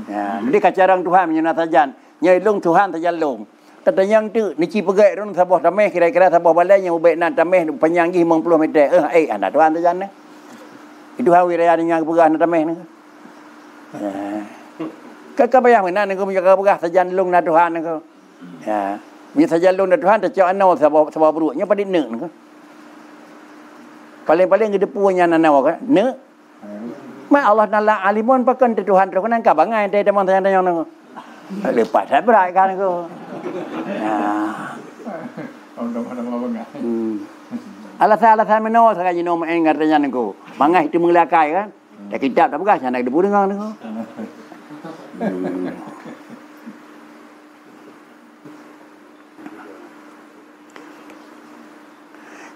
Ya, jadi kacarang Tuhan menyana sajan, nyai long Tuhan sajan long. Katanya yang tu nici pegai ron sabah tameh kira-kira sabah balai yang ubek nak tameh panjang 50 meter. Anda Tuhan sajan ni. Itu hawi raya dengan pegah nak tameh ni. Ya. Kakak bayang mana ni kau menjaga pegah sajan long nak Tuhan ni kau. Ya. Bila sajan long nak Tuhan tercak anau sabah beruknya pada nek ni kau. Paling-paling ke depunya nanau kan. Nek. Mak Allah nala alimun pakan Tuhan tu kan kabangai teh teman tanya tanya nang. Lepas saya berai kan aku. Alasan meno sakanya no engar tanya nangku. Mangai itu mengelakai kan. Dah kitab tak begas nak debu dengang nangku.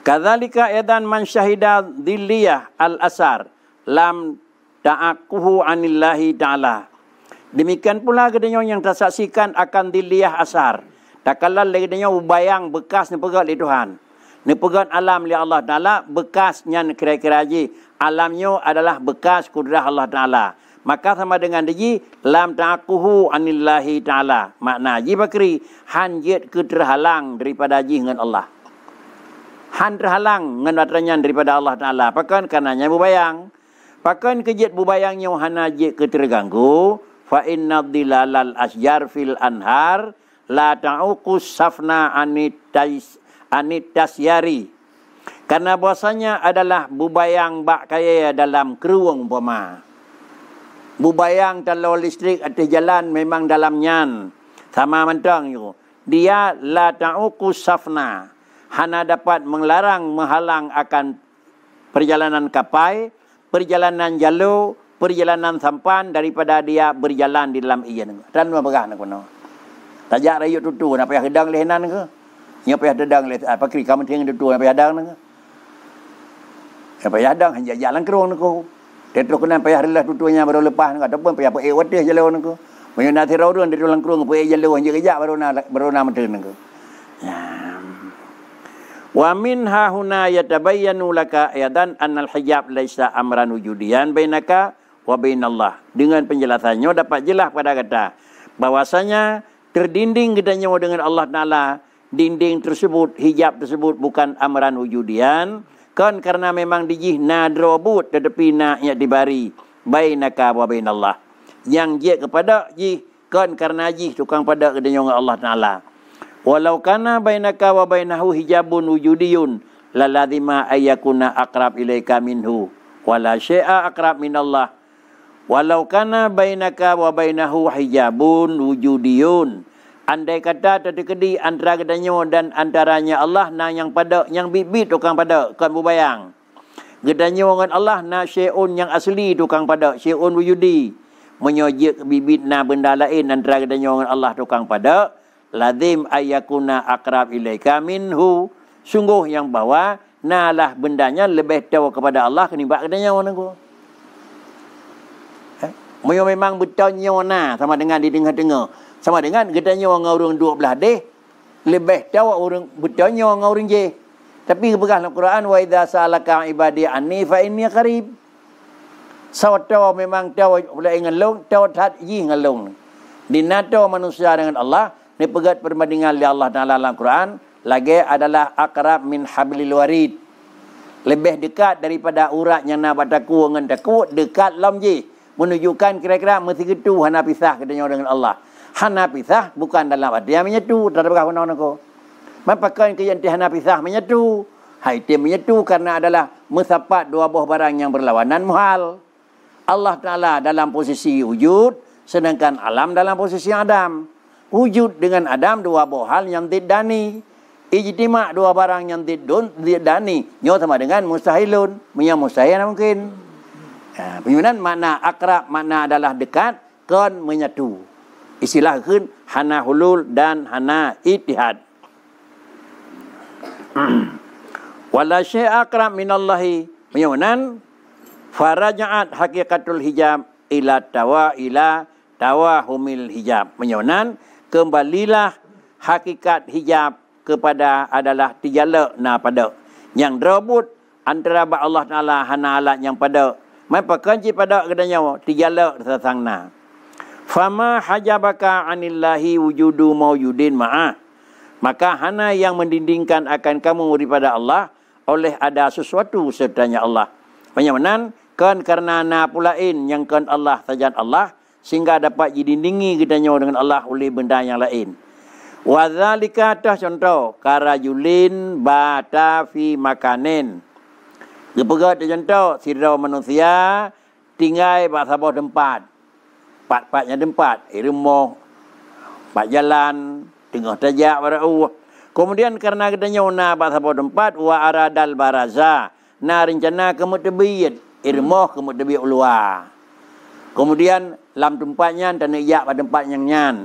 Kadzalika edan man syahida dhilliyah al-asar lam ta'akuhu anillahi ta'ala. Demikian pula kedenya yang tersaksikan akan dhilliyah asar. Tak kalah lagi kedenya bayang bekas ni pegat li Tuhan. Ni pegat alam li Allah Ta'ala, bekasnya kira-kira ji. Alamnya adalah bekas kudrah Allah Ta'ala. Maka sama dengan dia, lam ta'akuhu anillahi ta'ala. Makna ji bakri, hanjit ke terhalang daripada ji dengan Allah. Han terhalang dengan batranya daripada Allah Ta'ala. Pakan karenanya berbayang. Pakan kejit bubayangnya hana je ke terganggu. Fa inna dilalal asjar fil anhar la ta'uqus safna anitasyari. Karena bahasanya adalah bubayang bak kaya dalam keruang umpama. Bubayang kalau listrik atas jalan memang dalamnya sama mentang you. Dia la ta'uqus safna. Hana dapat melarang menghalang akan perjalanan kapal, perjalanan jalur, perjalanan sampan daripada dia berjalan di dalam iyan. Dan apa nak kono? Tajak rayut tutu nak payah hedang lehenan ke? Nya payah dedang le apa kri kamu ting tutu nak payah hedang ke? Ya payah hedang hanya jalan kerong ku. Tetro kena payah relah tutunya baru lepas ataupun payah pe wadih jalur ku. Mun nak tirau di dalam kerong pe jalur hanya kejap baru nak meten ku. Ya. Wa min ha huna yatabayyanu laka ayadan annal hijab laisa amran wujudiyan bainaka wa bainallah. Dengan penjelasannya dapat jelas pada kata bahwasanya terdinding katanya dengan Allah Taala, dinding tersebut, hijab tersebut bukan amran wujudiyan, kan karena memang dijih nadrobut tetapi naknya dibari bainaka wa bainallah. Yang je kepada jih kan karena jih tukang pada katanya dengan Allah Taala. Walau kana bainaka wa bainahu hijabun wujudiyun lalazima ayyakuna aqrab ilaika minhu wala syai'a aqrab minallah. Walau kana bainaka wa bainahu hijabun wujudiyun. Andai kata terkedi antara kedanya dan antaranya Allah na yang pada yang bibit tukang pada kan bubayang. Gedanya dengan Allah na syai'un yang asli tukang pada syai'un wujudi. Menyojek bibit na benda lain antara kedanya dengan Allah tukang pada. Lazim ayyakuna aqrab ilaika minhu. Sungguh yang bawa nalah bendanya lebih tahu kepada Allah ketimbang kedanya orang tu. Memang betulnya na sama dengan di tengah-tengah. Sama dengan kedanya orang dua belah deh lebih tahu orang betulnya orang je. Tapi bekas Al-Quran wa idza salaka ibadi anni fa inni qarib. Tahu memang tahu boleh ngelong, tahu tak ji ngelong. Dinato manusia dengan Allah. Ini pegat perbandingan oleh Allah Ta'ala dalam Quran. Lagi adalah akrab min hablil warid. Lebih dekat daripada urat yang nak bataku dengan takut. Dekat lam je. Menunjukkan kira-kira mesti gitu hana pisah katanya dengan Allah. Hana pisah bukan dalam arti yang menyatu. Tak ada berkah pun aku. Mampakan ke yang hana pisah menyatu. Hai dia menyatu karena adalah mensapat dua buah barang yang berlawanan muhal. Allah Ta'ala dalam posisi wujud, sedangkan alam dalam posisi adam. Wujud dengan adam dua buah hal yang diddani. Ijtima' dua barang yang diddani. Nyo sama dengan mustahilun. Yang mustahil mungkin. Penyunan makna akrab, makna adalah dekat, kon menyatu. Istilah kun hana hulul dan hana ittihad. Wala syai' akrab minallahi. Penyunan faraja'at haqiqatul hijab ila tawahumil hijab. Penyunan kembalilah hakikat hijab kepada adalah tijala na pada. Yang terbut antara Allah Ta'ala hana alat yang pada. Mai pakanci pada kedanya tijala sasangna. Fama hajabaka anillahi wujudu mawjudin ma'ah. Maka hana yang mendindingkan akan kamu daripada Allah oleh ada sesuatu sertanya Allah. Penyamanan kan karena na pulain yang kan Allah saja Allah sehingga dapat didindingi kedanya dengan Allah oleh benda yang lain. Wa dzalika tah contoh karajulin bata fi makanin. Gepegat contoh sirau manusia tinggal pada sebuah tempat. Pat-patnya tempat, rumah, pat jalan, tengah tajak pada Allah. Kemudian karena katanya na pada sebuah tempat wa aradal baraza. Na rencana ke mutbiyat, rumah ke mutbiyat luar. Kemudian lam tempatnya dan yak pada tempat yang nyan.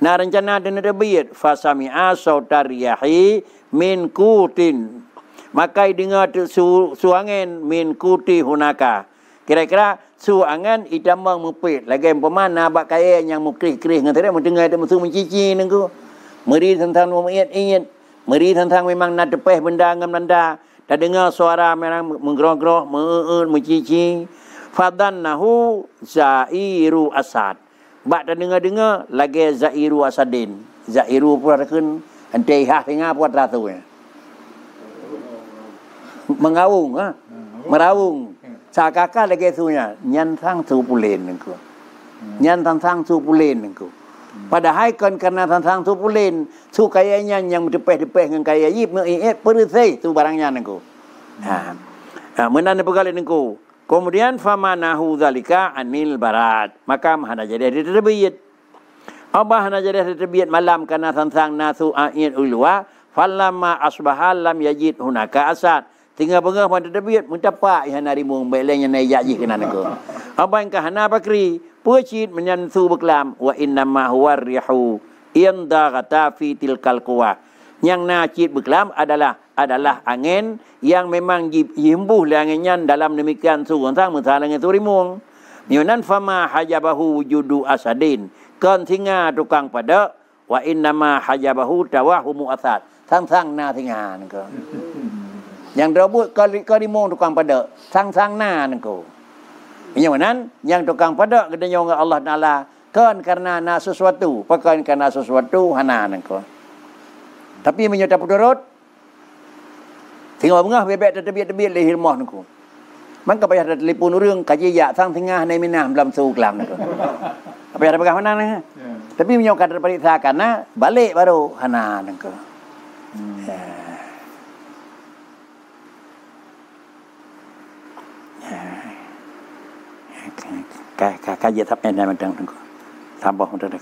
Na rencana dan mutbiyat fasami'a sautariyahi min kutin. Maka dengar suangan min kuti hunaka. Kira-kira suangan idamang mupit. Lagi pemana bak kaya yang mukrih-krih. Ngerti mendengar dia musuh mencici nengku. Meri tentang ingat. Meri tentang memang nak tepeh benda ngam nanda. Dah dengar suara memang menggeroh-geroh, mencici. Fadannahu zairu asad. Bak dah dengar-dengar lagi zairu asadin. Zairu pun rakun antai hah tengah buat ratu ya. Mengawung, merawung. Sakaka lagi sunya nyan sang su pulen nengku. Nyan sang su pulen nengku. Padahal kan karena sang su pulen, su kayanya yang depeh-depeh dengan kaya yip perisai su barangnya nengku. Menan pegale nengku. Kemudian famanahu zalika anil barat. Maka hana jadi terbiyat. Abah hana jadi terbiyat malam karena sang nasu a'id ulwa falamma asbahal lam yajid hunaka asad. Tinggal bengah pada tebiat mencapai yang narimung bailnya naik ji kena nego. Apa yang kahana bakri pecit menyansu beklam wa innama huwa rihu inda kata fi tilkal quwa. Yang nacit beklam adalah angin yang memang himbuh anginnya dalam demikian suhu sang mensalangnya turimung. Nyunan fama hajabahu wujudu asadin. Kan singa tukang pada wa innama hajabahu tawahumu asad. Sang na singa nego. Yang terbut kalimong tukang pada sang-sang na nengko. Yang mana? Yang tukang pada katanya orang Allah Taala kan karena na sesuatu, pakai karena sesuatu hana nengko. Tapi menyata pudurut tinggal bengah bebek terbit-terbit le hirmah nengko. Maka payah ada telefon urang kaji ya sang tengah nai minah dalam su kelam nengko. Apa ada pegang mana nengko. Tapi menyata periksa karena balik baru hana nengko. Kaji tak ada macam tu, tambah mudah dah